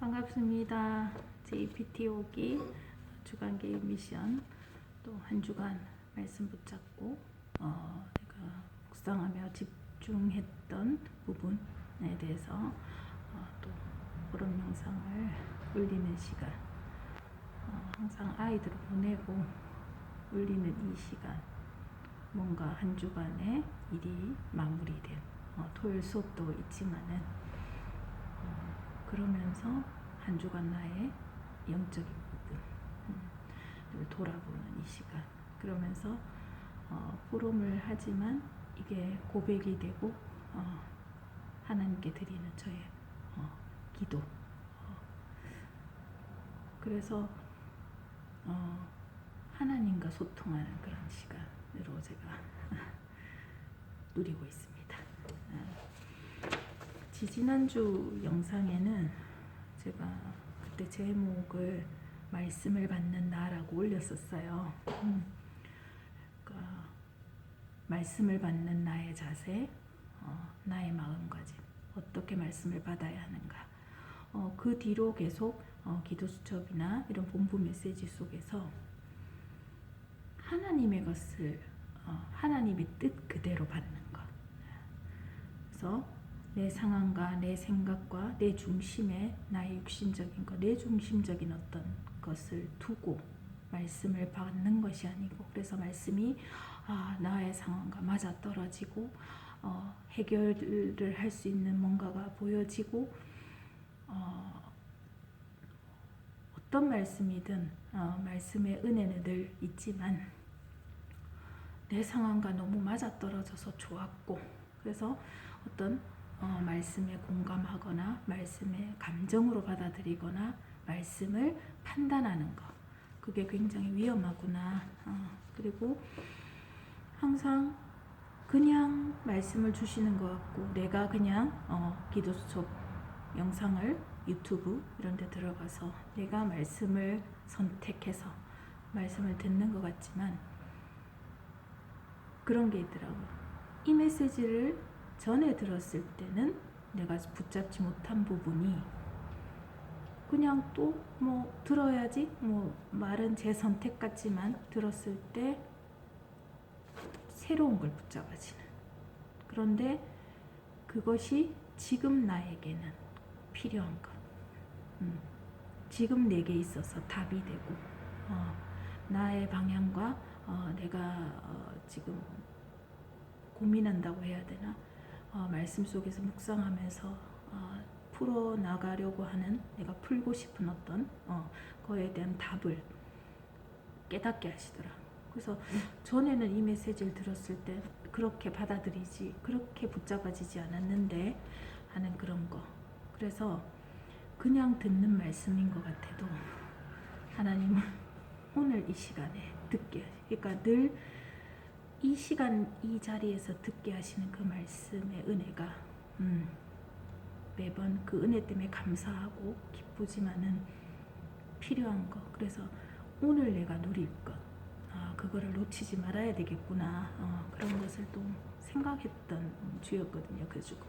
반갑습니다. JPT 오기 주간 개인 미션 또 한 주간 말씀 붙잡고 내가 묵상하며 집중했던 부분에 대해서 또 그런 영상을 올리는 시간, 항상 아이들을 보내고 올리는 이 시간, 뭔가 한 주간의 일이 마무리된 토요일 수업도 있지만은 그러면서 한 주간 나의 영적인 부분을 돌아보는 이 시간, 그러면서 포럼을 하지만 이게 고백이 되고 하나님께 드리는 저의 기도, 그래서 하나님과 소통하는 그런 시간으로 제가 누리고 있습니다. 지난주 영상에는 제가 그때 제목을 말씀을 받는 나라고 올렸었어요. 그러니까 말씀을 받는 나의 자세, 나의 마음가짐, 어떻게 말씀을 받아야 하는가. 그 뒤로 계속 기도 수첩이나 이런 본부 메시지 속에서 하나님의 것을 하나님의 뜻 그대로 받는 것. 그래서 내 상황과 내 생각과 내 중심에 나의 육신적인 것, 내 중심적인 어떤 것을 두고 말씀을 받는 것이 아니고, 그래서 말씀이 나의 상황과 맞아 떨어지고 해결을 할 수 있는 뭔가가 보여지고, 어떤 말씀이든 말씀의 은혜는 늘 있지만 내 상황과 너무 맞아 떨어져서 좋았고, 그래서 어떤 말씀에 공감하거나 말씀에 감정으로 받아들이거나 말씀을 판단하는 것, 그게 굉장히 위험하구나. 그리고 항상 그냥 말씀을 주시는 것 같고, 내가 그냥 기도 수첩 영상을 유튜브 이런 데 들어가서 내가 말씀을 선택해서 말씀을 듣는 것 같지만 그런 게 있더라고요. 이 메시지를 전에 들었을 때는 내가 붙잡지 못한 부분이 그냥 또 들어야지, 말은 제 선택 같지만 들었을 때 새로운 걸 붙잡아지는, 그런데 그것이 지금 나에게는 필요한 것, 지금 내게 있어서 답이 되고 나의 방향과 내가 지금 고민한다고 해야 되나, 말씀 속에서 묵상하면서 풀어나가려고 하는, 내가 풀고 싶은 어떤 거에 대한 답을 깨닫게 하시더라. 그래서 전에는 이 메시지를 들었을 때 그렇게 받아들이지, 그렇게 붙잡아지지 않았는데 하는 그런 거. 그래서 그냥 듣는 말씀인 것 같아도 하나님은 오늘 이 시간에 듣게, 그러니까 늘 이 시간 이 자리에서 듣게 하시는 그 말씀의 은혜가 매번 그 은혜 때문에 감사하고 기쁘지만은 필요한 거. 그래서 오늘 내가 누릴 것, 그거를 놓치지 말아야 되겠구나, 그런 것을 또 생각했던 주였거든요, 그 주가.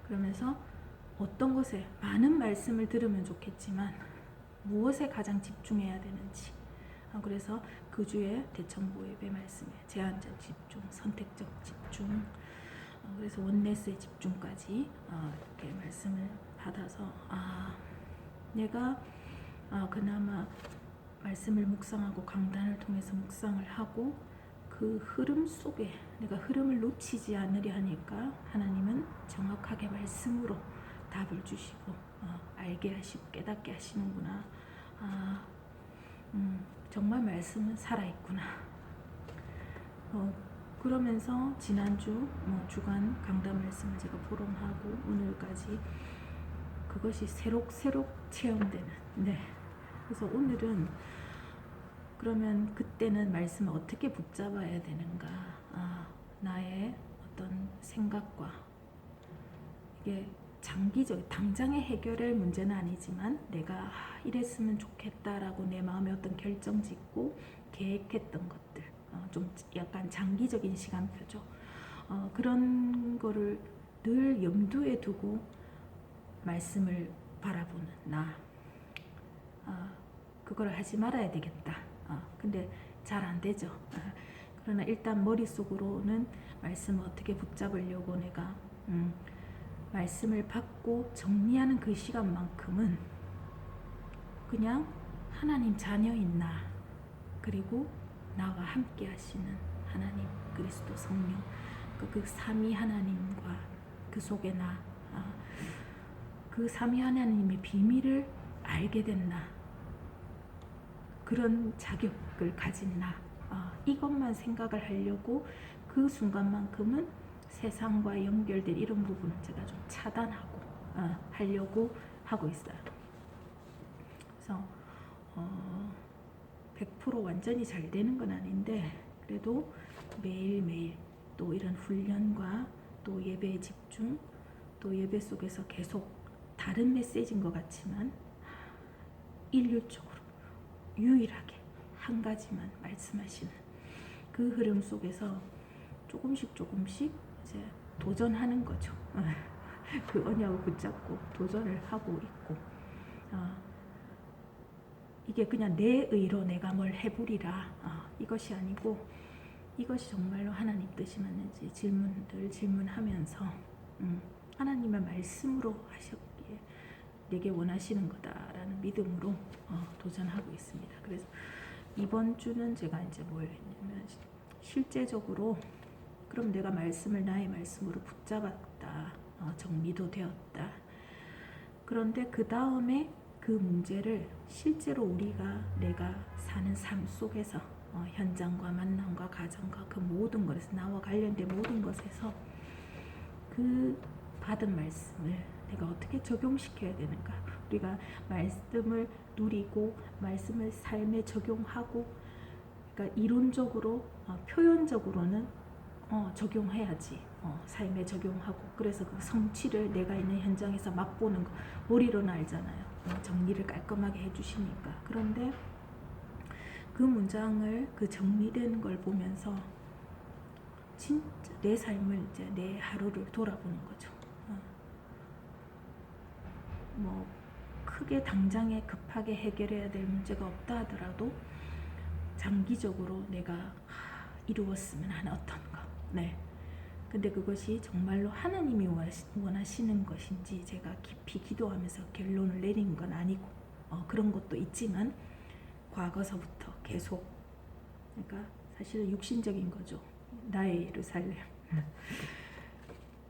그러면서 어떤 것에 많은 말씀을 들으면 좋겠지만 무엇에 가장 집중해야 되는지, 그래서 그 주에 대청보 예배 말씀에 제한적 집중, 선택적 집중, 그래서 원네스의 집중까지 이렇게 말씀을 받아서 내가 그나마 말씀을 묵상하고 강단을 통해서 묵상을 하고 그 흐름 속에 내가 흐름을 놓치지 않으려 하니까 하나님은 정확하게 말씀으로 답을 주시고 알게 하시고 깨닫게 하시는구나. 정말 말씀은 살아있구나. 그러면서 지난주 주간 강단 말씀을 제가 포럼하고 오늘까지 그것이 새록새록 체험되는, 그래서 오늘은 그러면 그때는 말씀을 어떻게 붙잡아야 되는가, 나의 어떤 생각과 이게 장기적 당장의 해결할 문제는 아니지만 내가 이랬으면 좋겠다라고 내 마음에 어떤 결정 짓고 계획했던 것들, 좀 약간 장기적인 시간표죠. 그런 거를 늘 염두에 두고 말씀을 바라보는 나, 그걸 하지 말아야 되겠다. 근데 잘 안 되죠. 그러나 일단 머릿속으로는 말씀을 어떻게 붙잡으려고 내가 말씀을 받고 정리하는 그 시간만큼은 그냥 하나님 자녀인 나, 그리고 나와 함께 하시는 하나님 그리스도 성령, 그 삼위 하나님과 그 속에 나, 그 삼위 하나님의 비밀을 알게 된 나, 그런 자격을 가진 나, 이것만 생각을 하려고 그 순간만큼은 세상과 연결된 이런 부분을 제가 좀 차단하고 하려고 하고 있어요. 그래서 100% 완전히 잘 되는 건 아닌데, 그래도 매일매일 또 이런 훈련과 또 예배에 집중, 또 예배 속에서 계속 다른 메시지인 것 같지만 일률적으로 유일하게 한 가지만 말씀하시는 그 흐름 속에서 조금씩 이제 도전하는 거죠. 그 언약을 붙잡고 도전을 하고 있고, 이게 그냥 내 의로 내가 뭘 해보리라, 이것이 아니고, 이것이 정말로 하나님 뜻이 맞는지 질문하면서 하나님의 말씀으로 하셨기에 내게 원하시는 거다라는 믿음으로 도전하고 있습니다. 그래서 이번 주는 제가 이제 뭘 했냐면, 실제적으로 그럼 내가 말씀을 나의 말씀으로 붙잡았다, 정리도 되었다. 그런데 그 다음에 그 문제를 실제로 내가 사는 삶 속에서 현장과 만남과 가정과 그 모든 것에서, 나와 관련된 모든 것에서 그 받은 말씀을 내가 어떻게 적용시켜야 되는가. 우리가 말씀을 누리고 말씀을 삶에 적용하고, 그러니까 이론적으로 표현적으로는 적용해야지, 삶에 적용하고, 그래서 그 성취를 내가 있는 현장에서 맛보는 거 머리로는 알잖아요. 정리를 깔끔하게 해주시니까. 그런데 그 문장을, 그 정리된 걸 보면서 진짜 내 삶을, 이제 내 하루를 돌아보는 거죠. 뭐 크게 당장에 급하게 해결해야 될 문제가 없다 하더라도 장기적으로 내가 이루었으면 하는 어떤 거. 네. 근데 그것이 정말로 하나님이 원하시는 것인지 제가 깊이 기도하면서 결론을 내린 건 아니고, 그런 것도 있지만 과거서부터 계속, 그러니까 사실은 육신적인 거죠. 나의 예루살렘.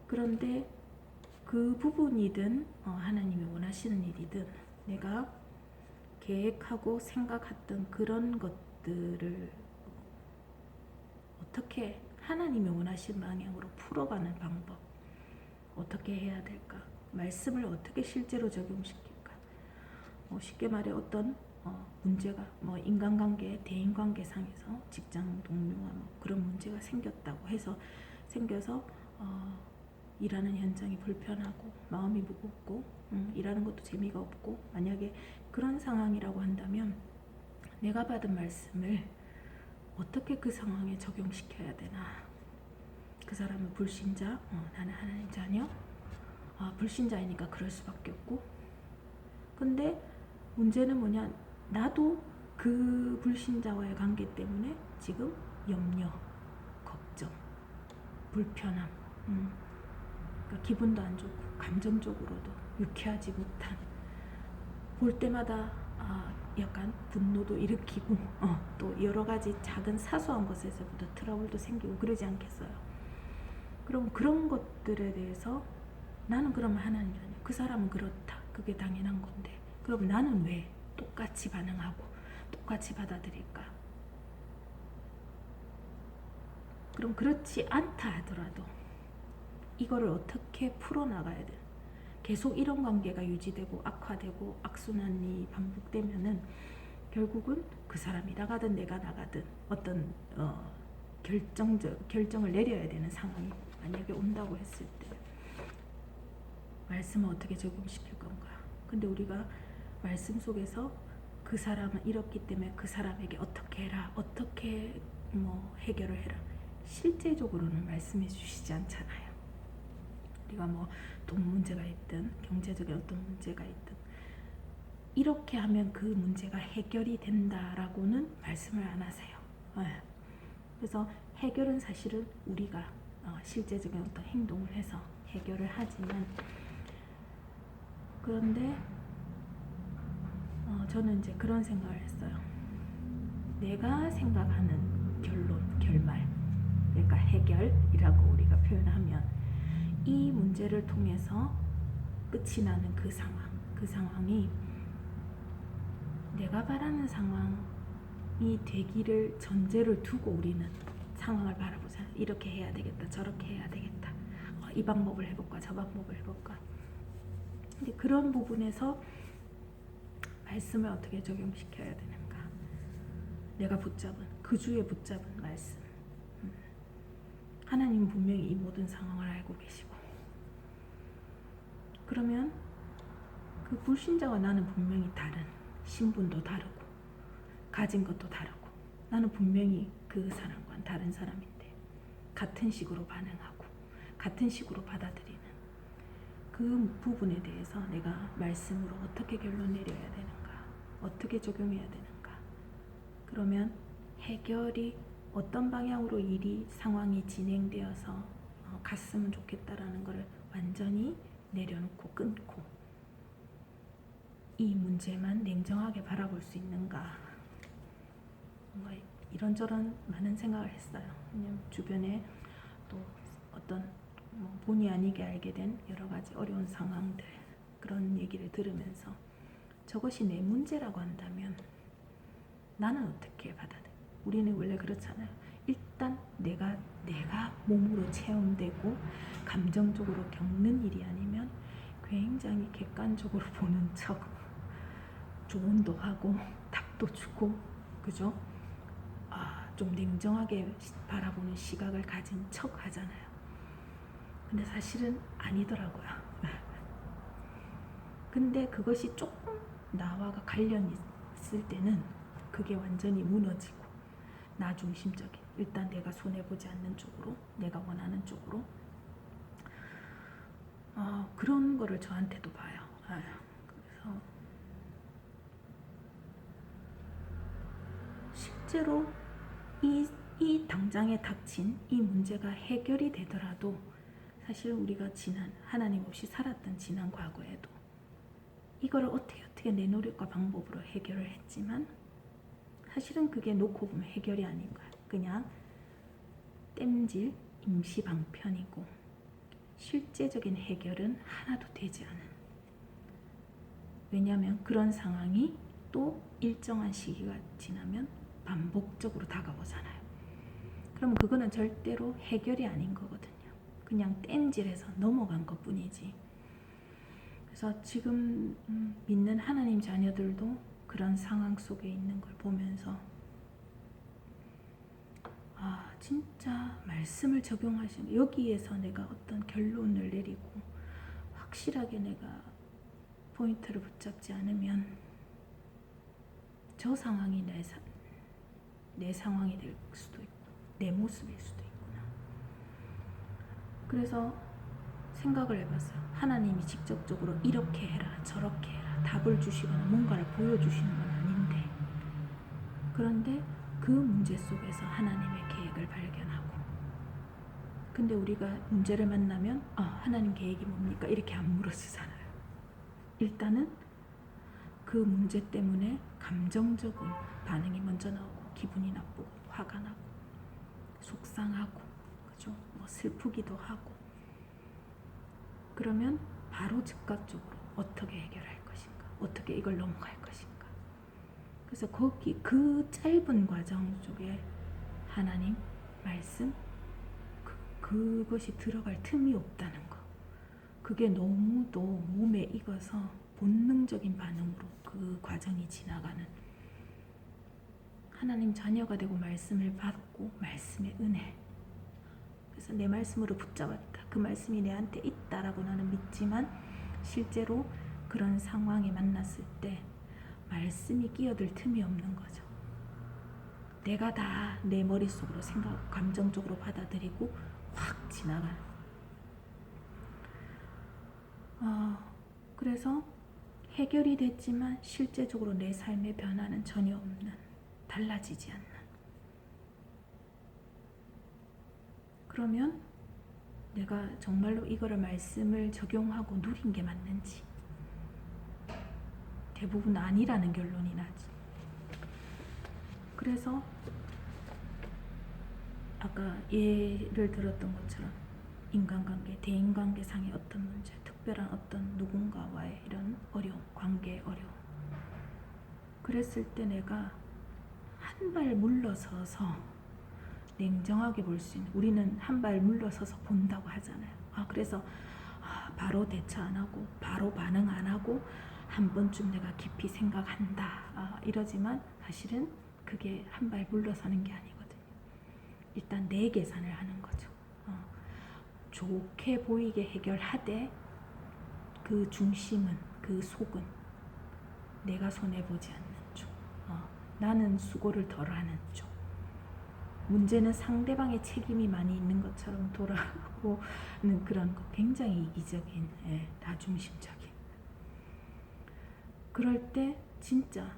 그런데 그 부분이든 하나님이 원하시는 일이든 내가 계획하고 생각했던 그런 것들을 어떻게 하나님이 원하시는 방향으로 풀어가는 방법, 어떻게 해야 될까, 말씀을 어떻게 실제로 적용시킬까. 쉽게 말해 어떤 문제가 인간관계, 대인관계상에서 직장 동료와 그런 문제가 생겨서 일하는 현장이 불편하고 마음이 무겁고 일하는 것도 재미가 없고, 만약에 그런 상황이라고 한다면 내가 받은 말씀을 어떻게 그 상황에 적용시켜야 되나. 그 사람은 불신자, 나는 하나님 자녀, 불신자이니까 그럴 수밖에 없고, 근데 문제는 뭐냐, 나도 그 불신자와의 관계 때문에 지금 염려, 걱정, 불편함, 그러니까 기분도 안 좋고 감정적으로도 유쾌하지 못한, 볼 때마다 약간 분노도 일으키고, 또 여러 가지 작은 사소한 것에서부터 트러블도 생기고 그러지 않겠어요? 그럼 그런 것들에 대해서 나는 그러면 하나님이 아니야, 그 사람은 그렇다, 그게 당연한 건데, 그럼 나는 왜 똑같이 반응하고 똑같이 받아들일까? 그럼 그렇지 않다 하더라도 이거를 어떻게 풀어나가야 돼? 계속 이런 관계가 유지되고 악화되고 악순환이 반복되면은 결국은 그 사람이 나가든 내가 나가든 어떤 결정을 내려야 되는 상황이 만약에 온다고 했을 때 말씀을 어떻게 적용시킬 건가. 근데 우리가 말씀 속에서 그 사람은 이렇기 때문에 그 사람에게 어떻게 해라, 어떻게 해결을 해라, 실제적으로는 말씀해 주시지 않잖아요. 우리가 돈 문제가 있든 경제적인 어떤 문제가 있든 이렇게 하면 그 문제가 해결이 된다라고는 말씀을 안 하세요. 네. 그래서 해결은 사실은 우리가 실제적인 어떤 행동을 해서 해결을 하지만, 그런데 저는 이제 그런 생각을 했어요. 내가 생각하는 결론, 결말, 그러니까 해결이라고 우리가 표현하면 이 문제를 통해서 끝이 나는 그 상황이 내가 바라는 상황이 되기를 전제를 두고 우리는 상황을 바라보잖아요. 이렇게 해야 되겠다, 저렇게 해야 되겠다, 이 방법을 해볼까, 저 방법을 해볼까. 근데 그런 부분에서 말씀을 어떻게 적용시켜야 되는가, 내가 그 주에 붙잡은 말씀. 하나님은 분명히 이 모든 상황을 알고 계시고, 그러면 그 불신자와 나는 분명히 다른, 신분도 다르고 가진 것도 다르고, 나는 분명히 그 사람과는 다른 사람인데 같은 식으로 반응하고 같은 식으로 받아들이는 그 부분에 대해서 내가 말씀으로 어떻게 결론 내려야 되는가, 어떻게 적용해야 되는가. 그러면 해결이 어떤 방향으로 상황이 진행되어서 갔으면 좋겠다라는 것을 완전히 내려놓고 끊고 이 문제만 냉정하게 바라볼 수 있는가. 뭔가 이런저런 많은 생각을 했어요. 왜냐면 주변에 또 어떤 본의 아니게 알게 된 여러 가지 어려운 상황들, 그런 얘기를 들으면서 저것이 내 문제라고 한다면 나는 어떻게 받아들여? 우리는 원래 그렇잖아요. 일단 내가 몸으로 체험되고 감정적으로 겪는 일이 아니면 굉장히 객관적으로 보는 척, 조언도 하고 답도 주고, 그죠? 좀 냉정하게 바라보는 시각을 가진 척 하잖아요. 근데 사실은 아니더라고요. 근데 그것이 조금 나와 관련이 있을 때는 그게 완전히 무너지고, 나 중심적인, 일단 내가 손해보지 않는 쪽으로, 내가 원하는 쪽으로, 그런 거를 저한테도 봐요. 그래서 실제로 이 당장에 닥친 이 문제가 해결이 되더라도 사실 우리가 하나님 없이 살았던 지난 과거에도 이거를 어떻게 내 노력과 방법으로 해결을 했지만 사실은 그게 놓고 보면 해결이 아닌 거야. 그냥 땜질, 임시 방편이고 실제적인 해결은 하나도 되지 않은. 왜냐하면 그런 상황이 또 일정한 시기가 지나면 반복적으로 다가오잖아요. 그럼 그거는 절대로 해결이 아닌 거거든요. 그냥 땜질해서 넘어간 것 뿐이지. 그래서 지금 믿는 하나님 자녀들도 그런 상황 속에 있는 걸 보면서 진짜 말씀을 적용하시는, 여기에서 내가 어떤 결론을 내리고 확실하게 내가 포인트를 붙잡지 않으면 저 상황이 내 상황이 될 수도 있고 내 모습일 수도 있구나. 그래서 생각을 해봤어요. 하나님이 직접적으로 이렇게 해라 저렇게 해라 답을 주시거나 뭔가를 보여주시는 건 아닌데, 그런데 그 문제 속에서 하나님의 계획을 발견하고, 근데 우리가 문제를 만나면 하나님 계획이 뭡니까? 이렇게 안 물어주잖아요. 일단은 그 문제 때문에 감정적인 반응이 먼저 나오고, 기분이 나쁘고 화가 나고 속상하고, 그죠? 슬프기도 하고. 그러면 바로 즉각적으로 어떻게 해결할 것인가, 어떻게 이걸 넘어갈 것인가. 그래서 그 짧은 과정 속에 하나님 말씀, 그것이 들어갈 틈이 없다는 거. 그게 너무도 몸에 익어서 본능적인 반응으로 그 과정이 지나가는, 하나님 자녀가 되고 말씀을 받고 말씀의 은혜, 그래서 내 말씀으로 붙잡았다, 그 말씀이 내한테 있다라고 나는 믿지만 실제로 그런 상황에 만났을 때 말씀이 끼어들 틈이 없는 거죠. 내가 다 내 머릿속으로 생각하고 감정적으로 받아들이고 확 지나가는. 그래서 해결이 됐지만 실제적으로 내 삶의 변화는 전혀 없는, 달라지지 않는. 그러면 내가 정말로 이거를 말씀을 적용하고 누린 게 맞는지, 대부분 아니라는 결론이 나지. 그래서 아까 예를 들었던 것처럼 인간관계, 대인관계상의 어떤 문제, 특별한 어떤 누군가와의 이런 어려움, 관계의 어려움, 그랬을 때 내가 한 발 물러서서 냉정하게 볼 수 있는, 우리는 한 발 물러서서 본다고 하잖아요. 그래서 바로 대처 안 하고 바로 반응 안 하고 한 번쯤 내가 깊이 생각한다, 이러지만 사실은 그게 한 발 물러서는 게 아니거든요. 일단 내 계산을 하는 거죠. 좋게 보이게 해결하되 그 중심은, 그 속은 내가 손해보지 않는 쪽, 나는 수고를 덜하는 쪽. 문제는 상대방의 책임이 많이 있는 것처럼 돌아오는 그런 거, 굉장히 이기적인, 나중심적인. 그럴 때 진짜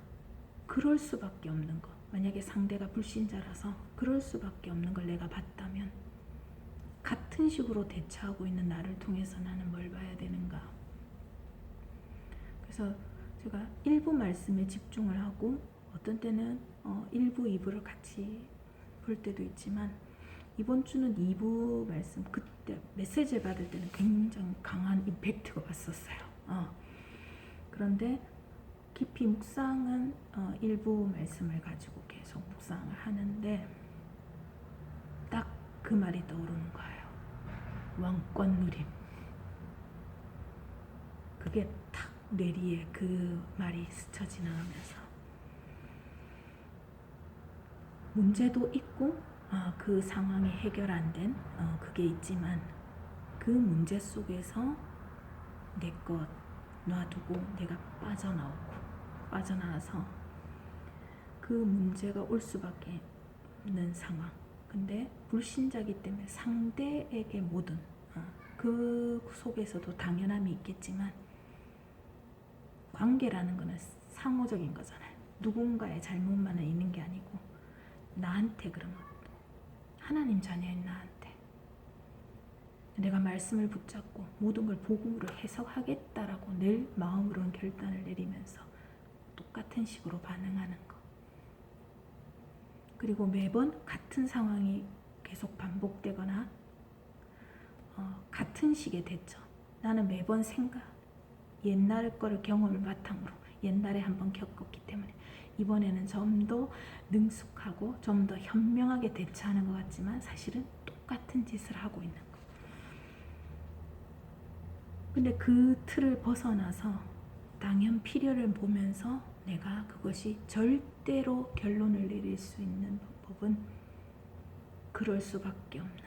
그럴 수밖에 없는 거, 만약에 상대가 불신자라서 그럴 수밖에 없는 걸 내가 봤다면 같은 식으로 대처하고 있는 나를 통해서 나는 뭘 봐야 되는가. 그래서 제가 일부 말씀에 집중을 하고 어떤 때는 1부, 2부를 같이 볼 때도 있지만, 이번 주는 2부 말씀, 그때 메시지를 받을 때는 굉장히 강한 임팩트가 왔었어요. 그런데 깊이 묵상은 1부 말씀을 가지고 계속 묵상을 하는데 딱 그 말이 떠오르는 거예요. 왕권 누림. 그게 탁 뇌리에 그 말이 스쳐 지나가면서 문제도 있고 그 상황이 해결 안 된 그게 있지만, 그 문제 속에서 내 것 놔두고 내가 빠져나와서 그 문제가 올 수밖에 없는 상황. 근데 불신자기 때문에 상대에게 모든, 그 속에서도 당연함이 있겠지만, 관계라는 거는 상호적인 거잖아요. 누군가의 잘못만은 있는 게 아니고 나한테, 그러면 하나님 자녀인 나한테 내가 말씀을 붙잡고 모든 걸 복음으로 해석하겠다라고 늘 마음으로는 결단을 내리면서 똑같은 식으로 반응하는 거. 그리고 매번 같은 상황이 계속 반복되거나 같은 식의 대처. 나는 매번 옛날 거를 경험을 바탕으로 옛날에 한번 겪었기 때문에 이번에는 좀 더 능숙하고 좀 더 현명하게 대처하는 것 같지만 사실은 똑같은 짓을 하고 있는 거. 근데 그 틀을 벗어나서 당연 필요를 보면서 내가 그것이 절대로 결론을 내릴 수 있는 법은 그럴 수밖에 없는,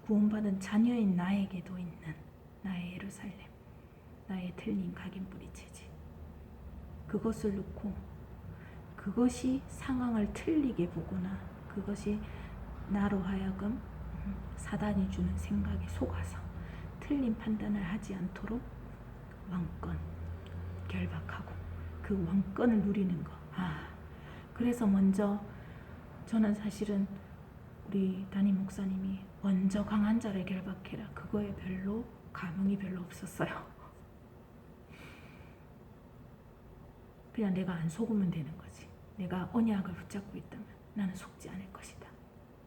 구원받은 자녀인 나에게도 있는 나의 예루살렘, 나의 틀린 각인뿌리 체질. 그것을 놓고 그것이 상황을 틀리게 보거나 그것이 나로 하여금 사단이 주는 생각에 속아서 틀린 판단을 하지 않도록 왕권 결박하고 그 왕권을 누리는 거. 그래서 먼저 저는 사실은 우리 담임 목사님이 먼저 강한 자를 결박해라, 그거에 별로 감흥이 별로 없었어요. 그냥 내가 안 속으면 되는 거지. 내가 언약을 붙잡고 있다면 나는 속지 않을 것이다.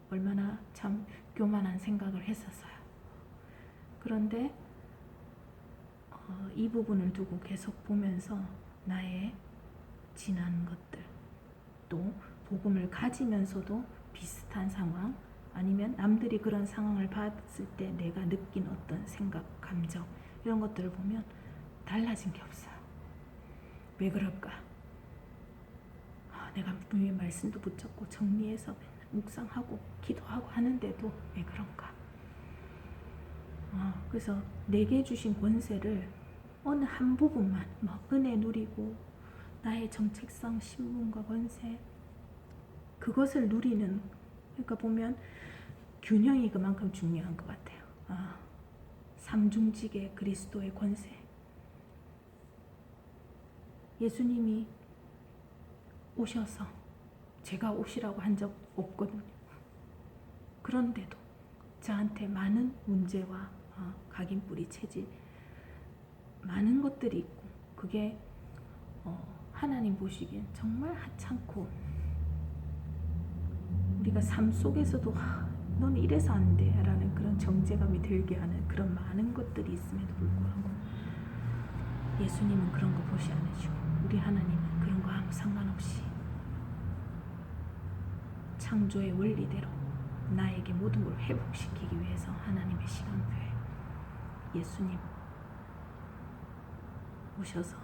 얼마나 참 교만한 생각을 했었어요. 그런데 이 부분을 두고 계속 보면서 나의 지난 것들, 또 복음을 가지면서도 비슷한 상황, 아니면 남들이 그런 상황을 봤을 때 내가 느낀 어떤 생각, 감정, 이런 것들을 보면 달라진 게 없어요. 왜 그럴까? 내가 분명히 말씀도 붙잡고 정리해서 묵상하고 기도하고 하는데도 왜 그런가? 그래서 내게 주신 권세를 어느 한 부분만, 은혜 누리고 나의 정체성, 신분과 권세, 그것을 누리는, 그러니까 보면 균형이 그만큼 중요한 것 같아요. 삼중직의 그리스도의 권세, 예수님이 오셔서 제가 오시라고 한 적 없거든요. 그런데도 저한테 많은 문제와 각인뿌리 체질 많은 것들이 있고 그게 하나님 보시기엔 정말 하찮고 우리가 삶 속에서도 넌 이래서 안 돼 라는 그런 정죄감이 들게 하는 그런 많은 것들이 있음에도 불구하고 예수님은 그런 거 보시 않으시고 우리 하나님은 그런 거 아무 상관없이 창조의 원리대로 나에게 모든 걸 회복시키기 위해서 하나님의 시간표에 예수님 오셔서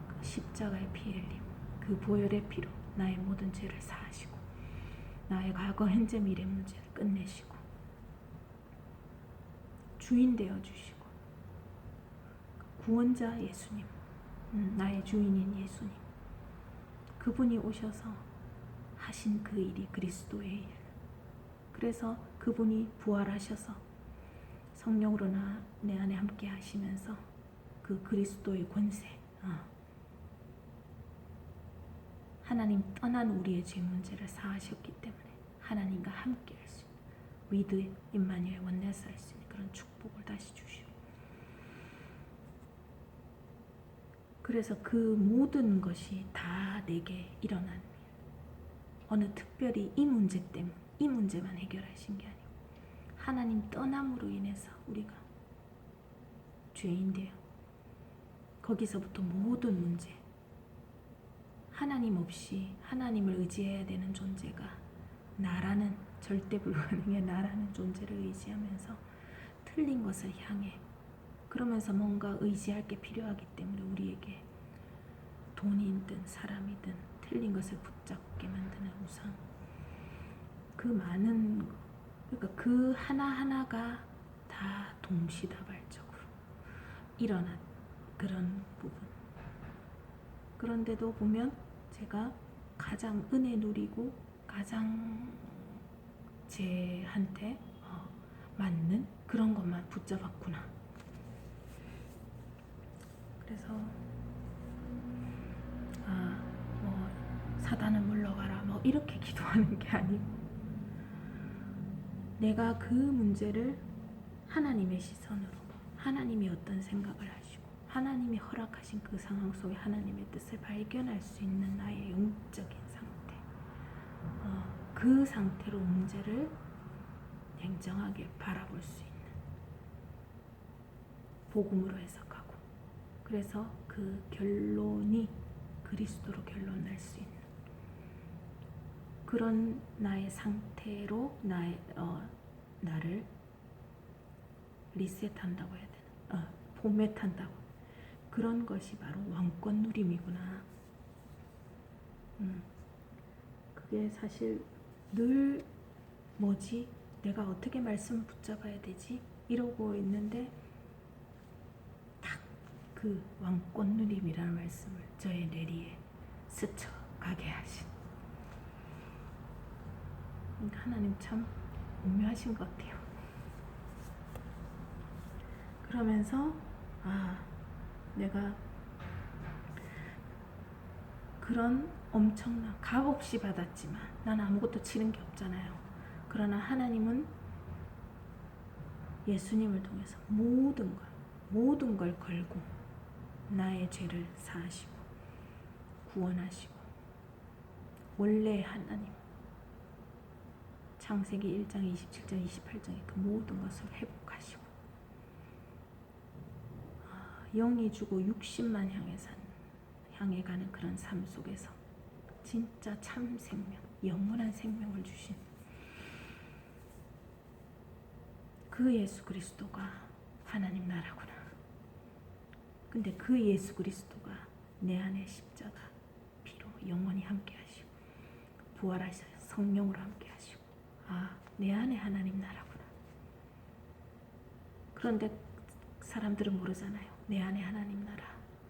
그 십자가의 피 흘림 그 보혈의 피로 나의 모든 죄를 사하시고 나의 과거 현재 미래 문제를 끝내시고 주인 되어주시고 구원자 예수님 나의 주인인 예수님 그분이 오셔서 하신 그 일이 그리스도의 일. 그래서 그분이 부활하셔서 성령으로 내 안에 함께 하시면서 그 그리스도의 권세 하나님 떠난 우리의 죄 문제를 사하셨기 때문에 하나님과 함께 할 수 있는 위드 임마누엘 원네스 할 수 있는 그런 축복을 다시 주시고 그래서 그 모든 것이 다 내게 일어난 일 어느 특별히 이 문제 때문 이 문제만 해결하신 게 아니고 하나님 떠남으로 인해서 우리가 죄인되어 거기서부터 모든 문제 하나님 없이 하나님을 의지해야 되는 존재가 나라는 절대 불가능의 나라는 존재를 의지하면서 틀린 것을 향해 그러면서 뭔가 의지할 게 필요하기 때문에 우리에게 돈이든 사람이든 틀린 것을 붙잡게 만드는 우상 그 많은 그러니까 그 하나하나가 다 동시다발적으로 일어난 그런 부분 그런데도 보면 제가 가장 은혜 누리고 가장 제한테 맞는 그런 것만 붙잡았구나. 그래서 뭐 사단은 물러가라 뭐 이렇게 기도하는 게 아니고 내가 그 문제를 하나님의 시선으로 하나님이 어떤 생각을 하시고 하나님이 허락하신 그 상황 속에 하나님의 뜻을 발견할 수 있는 나의 영적인 상태 그 상태로 문제를 냉정하게 바라볼 수 있는 복음으로 해석하고 그래서 그 결론이 그리스도로 결론 날 수 있는 그런 나의 상태로 나를 리셋한다고 해야 되나 포맷한다고 그런 것이 바로 왕권 누림이구나. 그게 사실 늘 뭐지 내가 어떻게 말씀을 붙잡아야 되지 이러고 있는데 딱 그 왕권 누림이라는 말씀을 저의 뇌리에 스쳐가게 하신 하나님 참 오묘하신 것 같아요. 그러면서 내가 그런 엄청난 값없이 받았지만 난 아무것도 치른 게 없잖아요. 그러나 하나님은 예수님을 통해서 모든 걸 걸고 나의 죄를 사하시고 구원하시고 원래 하나님 창세기 1장 27장 28장의 그 모든 것을 회복하시고 영이 주고 60만 향해 가는 그런 삶 속에서 진짜 참 생명, 영원한 생명을 주신 그 예수 그리스도가 하나님 나라구나. 근데 그 예수 그리스도가 내 안에 십자가 피로 영원히 함께 하시고 부활하셔서 성령으로 함께 하시고 내 안에 하나님 나라구나. 그런데 사람들은 모르잖아요. 내 안에 하나님 나라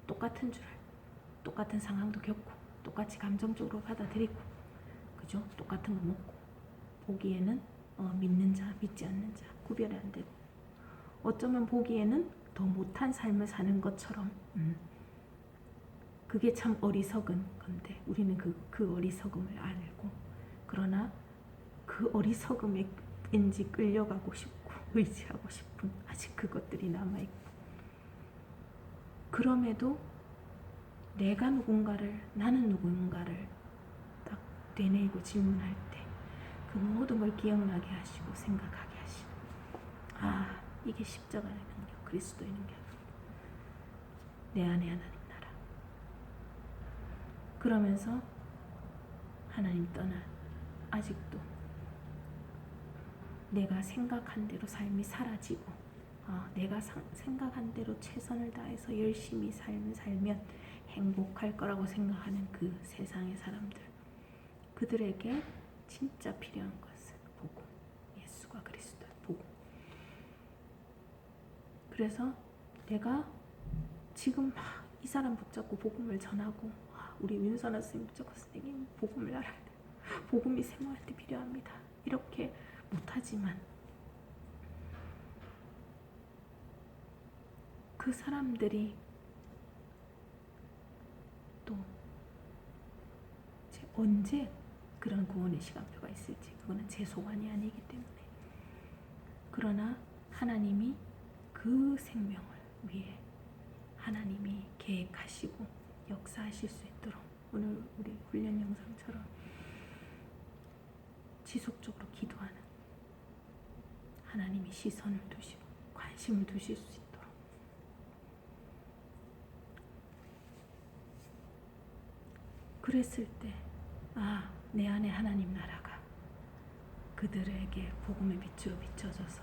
똑같은 줄 알고 똑같은 상황도 겪고 똑같이 감정적으로 받아들이고 그죠? 똑같은 거 먹고 보기에는 믿는 자 믿지 않는 자 구별이 안 되고 어쩌면 보기에는 더 못한 삶을 사는 것처럼 그게 참 어리석은 건데 우리는 그 어리석음을 알고, 그러나 그 어리석음에 왠지 끌려가고 싶고 의지하고 싶은 아직 그것들이 남아있고, 그럼에도 나는 누군가를 딱 되뇌이고 질문할 때 그 모든 걸 기억나게 하시고 생각하게 하시고, 이게 십자가의 능력, 그리스도의 능력, 내 안에 하나님 나라. 그러면서 하나님 떠나 아직도 내가 생각한 대로 삶이 사라지고, 내가 생각한 대로 최선을 다해서 열심히 삶을 살면 행복할 거라고 생각하는 그 세상의 사람들, 그들에게 진짜 필요한 것은 복음, 예수가 그리스도의 복음. 그래서 내가 지금 이 사람 붙잡고 복음을 전하고, 우리 윤선아 선생님 붙잡고 선생님 복음을 알아야 돼, 복음이 세모한테 필요합니다, 이렇게 못하지만 그 사람들이 또 언제 그런 구원의 시간표가 있을지 그거는 제 소관이 아니기 때문에, 그러나 하나님이 그 생명을 위해 하나님이 계획하시고 역사하실 수 있도록 오늘 우리 훈련 영상처럼 지속적으로 기도하는, 하나님이 시선을 두시고 관심을 두실 수 있도록, 그랬을 때 내 안에 하나님 나라가 그들에게 복음의 빛으로 비춰져서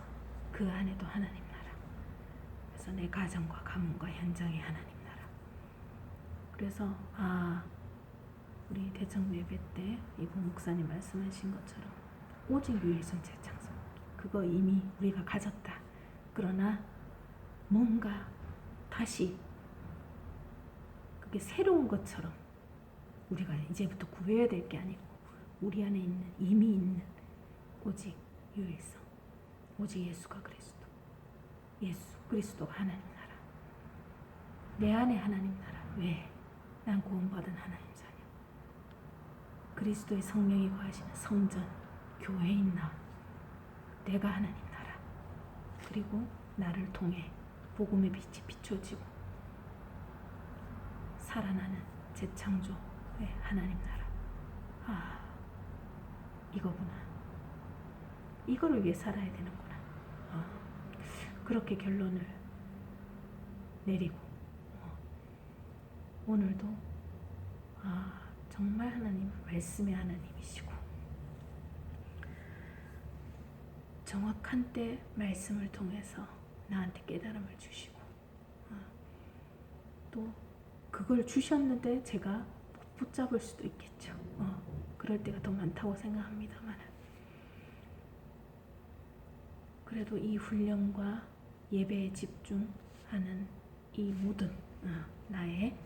그 안에도 하나님 나라, 그래서 내 가정과 가문과 현장에 하나님 나라. 그래서 우리 대청부 예배 때 이분 목사님 말씀하신 것처럼 오직 유일성 재창조, 그거 이미 우리가 가졌다. 그러나 뭔가 다시 그게 새로운 것처럼 우리가 이제부터 구해야 될 게 아니고, 우리 안에 이미 있는 오직 유일성, 오직 예수가 그리스도, 예수 그리스도가 하나님 나라, 내 안에 하나님 나라. 왜? 난 구원받은 하나님 자녀, 그리스도의 성령이 거하시는 성전, 교회인 나, 내가 하나님 나라, 그리고 나를 통해 복음의 빛이 비춰지고 살아나는 재창조의 하나님 나라. 이거구나, 이거를 위해 살아야 되는구나. 그렇게 결론을 내리고, 오늘도 정말 하나님 말씀의 하나님이시고 정확한 때 말씀을 통해서 나한테 깨달음을 주시고, 또 그걸 주셨는데 제가 못 붙잡을 수도 있겠죠. 그럴 때가 더 많다고 생각합니다만, 그래도 이 훈련과 예배에 집중하는 이 모든 나의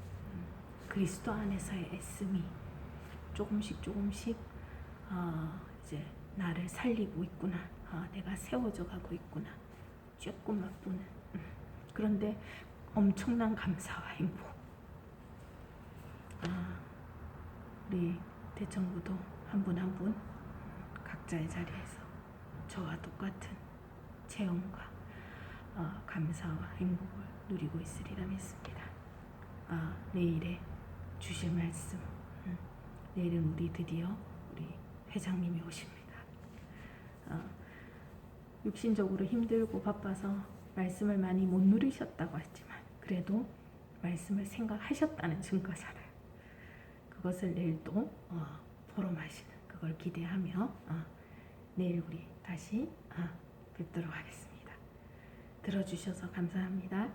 그리스도 안에서의 애씀이 조금씩 이제 나를 살리고 있구나, 내가 세워져 가고 있구나, 조금 맛보는, 그런데 엄청난 감사와 행복. 우리 대청부도 한 분 한 분 각자의 자리에서 저와 똑같은 체험과 감사와 행복을 누리고 있으리라 믿습니다. 내일에 주실 말씀, 내일은 우리 드디어 우리 회장님이 오십니다. 육신적으로 힘들고 바빠서 말씀을 많이 못 누리셨다고 했지만 그래도 말씀을 생각하셨다는 증거잖아요. 그것을 내일 또 보름하시는 그걸 기대하며 내일 우리 다시 뵙도록 하겠습니다. 들어주셔서 감사합니다.